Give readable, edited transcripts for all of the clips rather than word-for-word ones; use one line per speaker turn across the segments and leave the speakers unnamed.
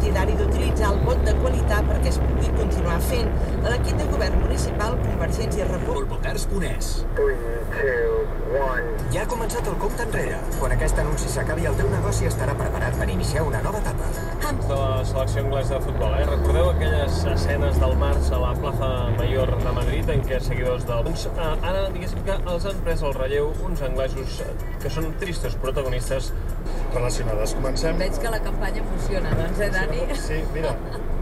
partidari d'utilitzar el vot de qualitat perquè es pugui continuar fent. L'equip de govern municipal, Convergència i República...
Polpocars.es.
3, 2, 1...
Ja ha començat el compte enrere. Quan aquest anunci s'acabi, el teu negoci estarà preparat per iniciar una nova etapa.
De la selecció anglesa de futbol, Recordeu aquelles escenes del març a la Plaza Mayor de Madrid en què seguidors del... Ara, diguéssim que els han pres el relleu uns anglesos que són tristos protagonistes
relacionades. Comencem...
Veig que la campanya funciona, doncs, Dani?
Sí, mira,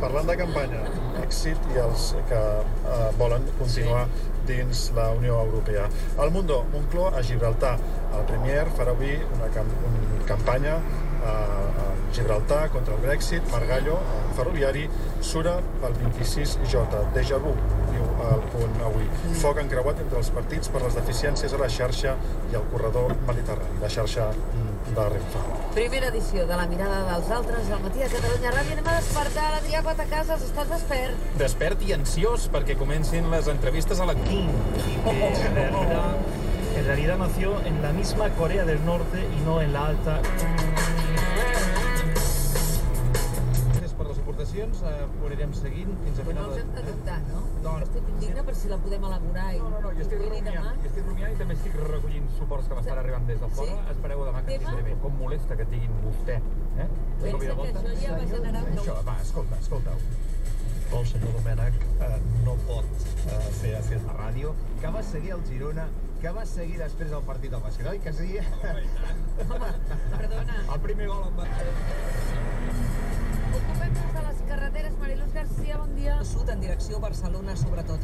parlant de campanya, èxit i els que volen continuar dins la Unió Europea. El Mundo, Moncloa a Gibraltar. El Premier farà avui una campanya a Gibraltar contra el Brexit. Margallo, el ferroviari, Sura pel 26J. Déjà vu, diu el Punt avui. Foc encreuat entre els partits per les deficiències a la xarxa i el corredor mediterrani, la xarxa de Renfe.
Primera edició de La mirada dels altres al matí a Catalunya Ràdio. Anem a despertar l'Adrià Quatacasas. Estàs despert?
Despert i ansiós perquè comencin les entrevistes a la King, que en realidad nació en la misma Corea del Norte y no en la alta. Per les aportacions ho anirem seguint fins a final.
No els hem de dubtar, no?
No.
Estic indigna per si la podem elaborar i...
No, jo estic rumiant i també estic recollint suports que m'estan arribant des de fora. Espereu demà que tindré bé. Com molesta que tinguin vostè,
Pensa que això ja va generar un...
Això, va, escolta-ho.
El senyor Domènech no pot fer a ràdio, que va seguir el Girona, que va seguir després del partit del bàsquet, oi que sí?
Home, perdona.
El primer gol em va...
Ocupem-nos de les carreteres. Mariluz García, bon dia.
Sud en direcció a Barcelona, sobretot.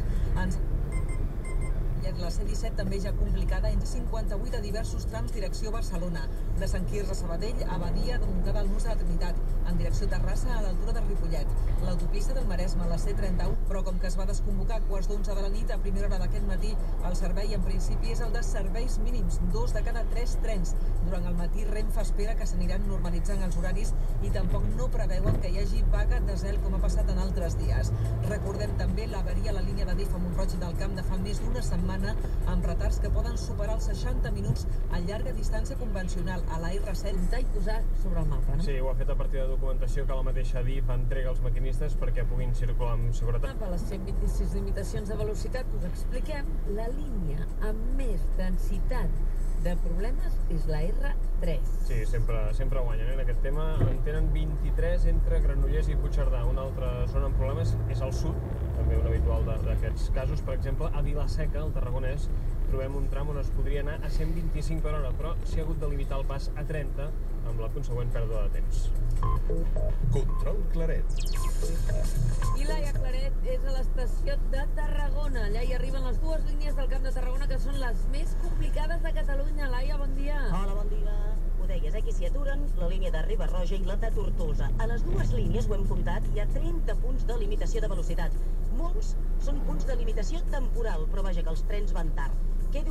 La C-17 també ja complicada entre 58 a diversos trams direcció Barcelona. De Sant Quirze a Sabadell, a Badia, de Montcada al Nus de la Trinitat, en direcció Terrassa a l'altura de Ripollet. L'autopista del Maresme, la C-31, però com que es va desconvocar a quarts d'11 de la nit, a primera hora d'aquest matí, el servei en principi és el de serveis mínims, 2 de cada 3 trens. Durant el matí, Renfe espera que s'aniran normalitzant els horaris i tampoc no preveuen que hi hagi vaga de zel com ha passat en altres dies. Recordem també l'avaria a la línia de DIF a Mont-roig del Camp de fa més d'una setmana, amb retards que poden superar els 60 minuts a llarga distància convencional a la R7.
I posar sobre el mapa, no?
Sí, ho ha fet a partir de documentació que la mateixa DIF entrega als maquinistes perquè puguin circular amb seguretat.
A les 126 limitacions de velocitat us expliquem, la línia amb més densitat de problemes és la R3.
Sí, sempre guanyen en aquest tema. En tenen 23 entre Granollers i Puigcerdà. Una altra zona amb problemes és al sud, també un habitual d'aquests casos. Per exemple, a Vila-seca, al Tarragonès, trobem un tram on es podria anar a 125 per hora, però s'hi ha hagut de limitar el pas a 30, amb la consegüent pèrdua de temps.
Control Claret.
I Laia Claret és a l'estació de Tarragona. Allà hi arriben les dues línies del Camp de Tarragona, que són les més complicades de Catalunya. Laia, bon dia.
Hola, bon dia. Ho deies, aquí s'hi aturen la línia de Riba-roja i la de Tortosa. A les dues línies, ho hem comptat, hi ha 30 punts de limitació de velocitat. Molts són punts de limitació temporal, però vaja que els trens van tard.